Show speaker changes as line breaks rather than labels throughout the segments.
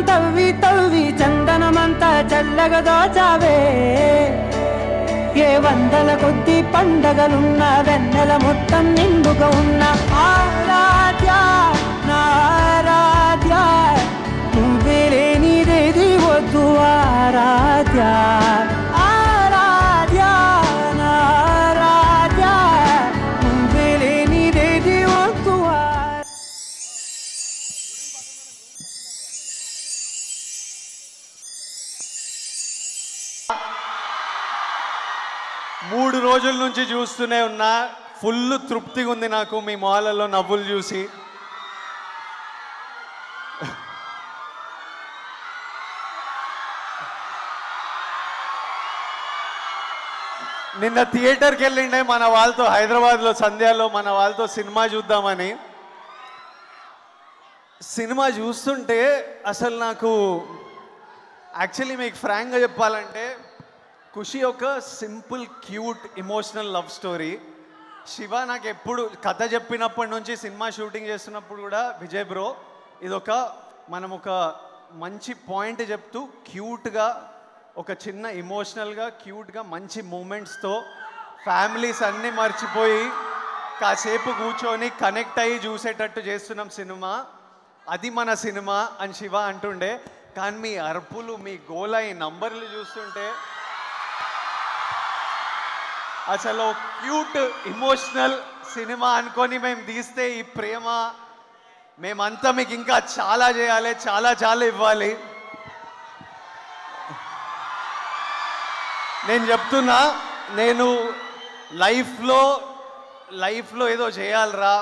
తవ్వి తవ్వి చందనమంతా చల్లగా దోచావే ఏ వందల కొద్ది పండగలున్న వెన్నెల మొత్తం నిండుగా ఉన్న ఆరాధ్య నా ఆరాధ్య నువ్వే లేనిదేది వద్దు ఆరాధ్య ఆరాధ్య నా ఆరాధ్య నువ్వే లేనిదేది వద్దు
3 రోజుల నుంచి చూస్తూనే ఉన్నా ఫుల్ తృప్తిగా ఉంది నాకు మీ మొహాలలో నవ్వులు చూసి నిన్న థియేటర్కి వెళ్ళిండే మన వాళ్ళతో హైదరాబాద్లో సంధ్యాలో మన వాళ్ళతో సినిమా చూద్దామని సినిమా చూస్తుంటే అసలు నాకు యాక్చువల్లీ మీకు ఫ్రాంక్గా చెప్పాలంటే ఖుషి ఒక simple cute emotional love story Shiva నాకు ఎప్పుడు కథ చెప్పినప్పటి నుంచి సినిమా షూటింగ్ చేస్తున్నప్పుడు కూడా విజయ్ బ్రో ఇదొక మనం ఒక మంచి పాయింట్ చెప్తూ క్యూట్గా ఒక చిన్న ఎమోషనల్గా క్యూట్గా మంచి మూమెంట్స్తో ఫ్యామిలీస్ అన్నీ మర్చిపోయి కాసేపు కూర్చొని కనెక్ట్ అయ్యి చూసేటట్టు చేస్తున్నాం సినిమా అది మన సినిమా అని శివ అంటుండే కానీ మీ అరుపులు మీ గోల ఈ నంబర్లు చూస్తుంటే అసలు క్యూట్ ఎమోషనల్ సినిమా అనుకొని మేము తీస్తే ఈ ప్రేమ మేమంతా మీకు ఇంకా చాలా చేయాలి చాలా చాలా ఇవ్వాలి నేను చెప్తున్నా నేను లైఫ్లో ఏదో చేయాలరా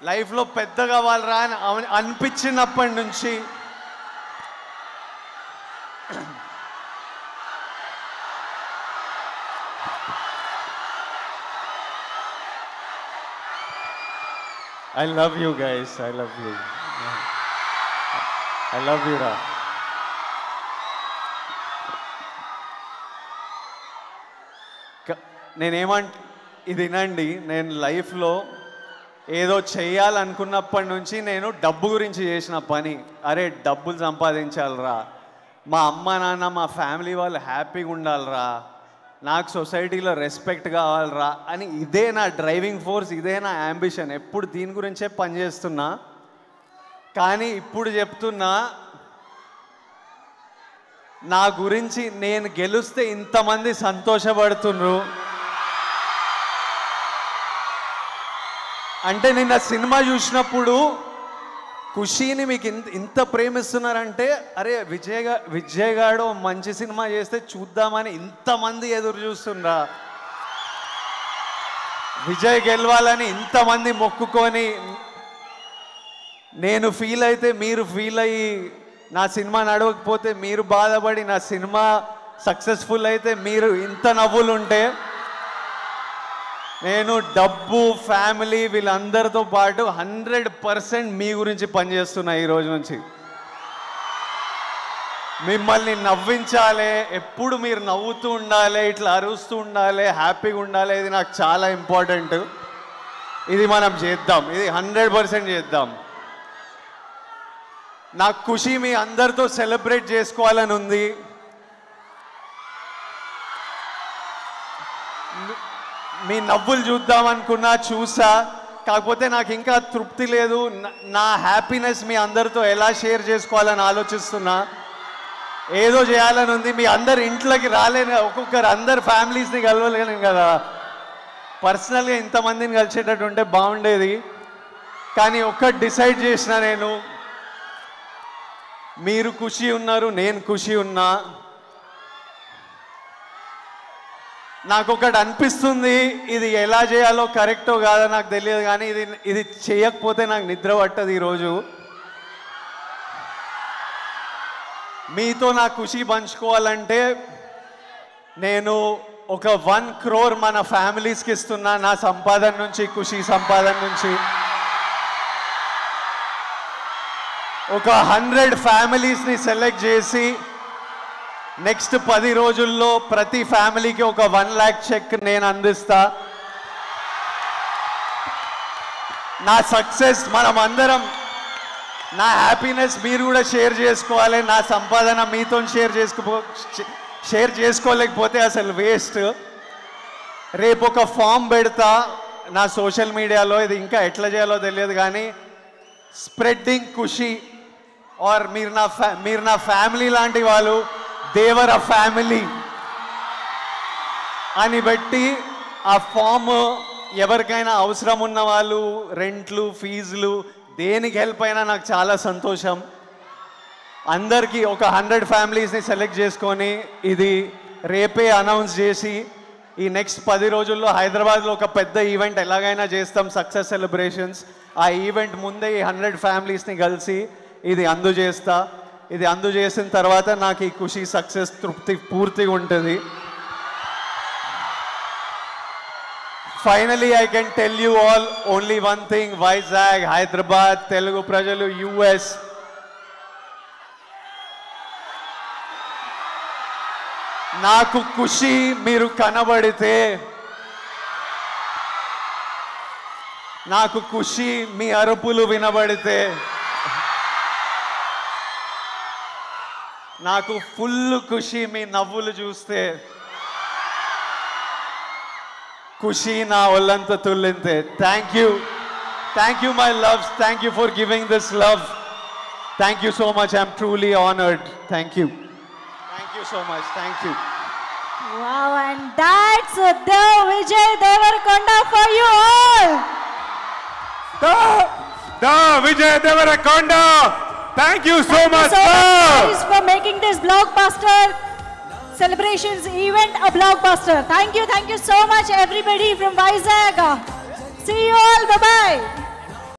లైఫ్లో పెద్ద కావాలరా అని అనిపించినప్పటి నుంచి I love you guys. I love you. I love you, Ra. ఇది వినండి నేను లైఫ్లో ఏదో చేయాలనుకున్నప్పటి నుంచి నేను డబ్బు గురించి చేసిన పని అరే డబ్బులు సంపాదించాలరా మా అమ్మ నాన్న మా ఫ్యామిలీ వాళ్ళు హ్యాపీగా ఉండాలరా నాకు సొసైటీలో రెస్పెక్ట్ కావాలరా అని ఇదే నా డ్రైవింగ్ ఫోర్స్ ఇదే నా యాంబిషన్ ఎప్పుడు దీని గురించే పనిచేస్తున్నా కానీ ఇప్పుడు చెప్తున్నా నా గురించి నేను గెలిస్తే ఇంతమంది సంతోషపడుతున్నారు అంటే నిన్న సినిమా చూసినప్పుడు ఖుషీని మీకు ఇంత ప్రేమిస్తున్నారంటే అరే విజయ్ గాడు మంచి సినిమా చేస్తే చూద్దామని ఇంతమంది ఎదురు చూస్తుండ్రా విజయ్ గెలవాలని ఇంతమంది మొక్కుకొని నేను ఫీల్ అయితే మీరు ఫీల్ అయ్యి నా సినిమా నడవకపోతే మీరు బాధపడి నా సినిమా సక్సెస్ఫుల్ అయితే మీరు ఇంత నవ్వులు ఉంటే నేను డబ్బు ఫ్యామిలీ వీళ్ళందరితో పాటు 100% మీ గురించి పనిచేస్తున్నా ఈరోజు నుంచి మిమ్మల్ని నవ్వించాలి ఎప్పుడు మీరు నవ్వుతూ ఉండాలి ఇట్లా అరుస్తూ ఉండాలి హ్యాపీగా ఉండాలి ఇది నాకు చాలా ఇంపార్టెంట్ ఇది మనం చేద్దాం ఇది 100% చేద్దాం నాకు ఖుషి మీ అందరితో సెలబ్రేట్ చేసుకోవాలని ఉంది మీ నవ్వులు చూద్దామనుకున్నా చూసా కాకపోతే నాకు ఇంకా తృప్తి లేదు నా హ్యాపీనెస్ మీ అందరితో ఎలా షేర్ చేసుకోవాలని ఆలోచిస్తున్నా ఏదో చేయాలని ఉంది మీ అందరు ఇంట్లోకి రాలేను ఒక్కొక్కరు అందరు ఫ్యామిలీస్ని కలవలేను కదా పర్సనల్గా ఇంతమందిని కలిసేటట్టు ఉంటే బాగుండేది కానీ ఒక్కటి డిసైడ్ చేసిన నేను మీరు ఖుషి ఉన్నారు నేను ఖుషి ఉన్నా నాకు ఒకటి అనిపిస్తుంది ఇది ఎలా చేయాలో కరెక్టో కాదో నాకు తెలియదు కానీ ఇది చేయకపోతే నాకు నిద్ర పట్టదు ఈరోజు మీతో నా ఖుషి పంచుకోవాలంటే నేను ఒక 1 crore మన ఫ్యామిలీస్కి ఇస్తున్నా నా సంపాదన నుంచి ఖుషి సంపాదన నుంచి ఒక 100 ఫ్యామిలీస్ని సెలెక్ట్ చేసి నెక్స్ట్ 10 రోజుల్లో ప్రతి ఫ్యామిలీకి ఒక 1 lakh చెక్ నేను అందిస్తా నా సక్సెస్ మనం అందరం నా హ్యాపీనెస్ మీరు కూడా షేర్ చేసుకోవాలి. నా సంపాదన మీతో షేర్ చేసుకోలేకపోతే అసలు వేస్ట్. రేపు ఒక ఫామ్ పెడతా నా సోషల్ మీడియాలో, ఇది ఇంకా ఎట్లా చేయాలో తెలియదు కానీ స్ప్రెడ్డింగ్ ఖుషి ఆర్ మీరు నా ఫ్యామిలీ లాంటి వాళ్ళు, దేవర ఫ్యామిలీ అని బట్టి ఆ ఫామ్ ఎవరికైనా అవసరం ఉన్న వాళ్ళు, రెంట్లు, ఫీజులు, దేనికి హెల్ప్ అయినా నాకు చాలా సంతోషం. అందరికీ ఒక 100 ఫ్యామిలీస్ని సెలెక్ట్ చేసుకొని ఇది రేపే అనౌన్స్ చేసి ఈ నెక్స్ట్ 10 రోజుల్లో హైదరాబాద్లో ఒక పెద్ద ఈవెంట్ ఎలాగైనా చేస్తాం, సక్సెస్ సెలబ్రేషన్స్. ఆ ఈవెంట్ ముందే ఈ 100 ఫ్యామిలీస్ని కలిసి ఇది అందజేస్తా. ఇది అందజేసిన తర్వాత నాకు ఈ ఖుషి సక్సెస్ తృప్తి పూర్తిగా ఉంటుంది. Finally, I can tell you all only one thing. Vizag, Hyderabad, Telugu Prajalu, US. నాకు ఖుషి మీరు కనబడితే, నాకు ఖుషి మీ అరుపులు వినబడితే, నాకు ఫుల్ ఖుషి మీ నవ్వులు చూస్తే, ఖుషి నా ఒళ్ళంతా తుల్లింతే. Thank you my loves, thank you for giving this love. Thank you so much, I'm truly honoured. Thank you so much. Thank you.
Wow, and that's the Vijay Devarakonda for you all.
The Vijay Devarakonda. Thank you so much,
sir.
Thank
you for making this blockbuster celebrations event a blockbuster. Thank you so much everybody from Vizag. See you all. Bye bye.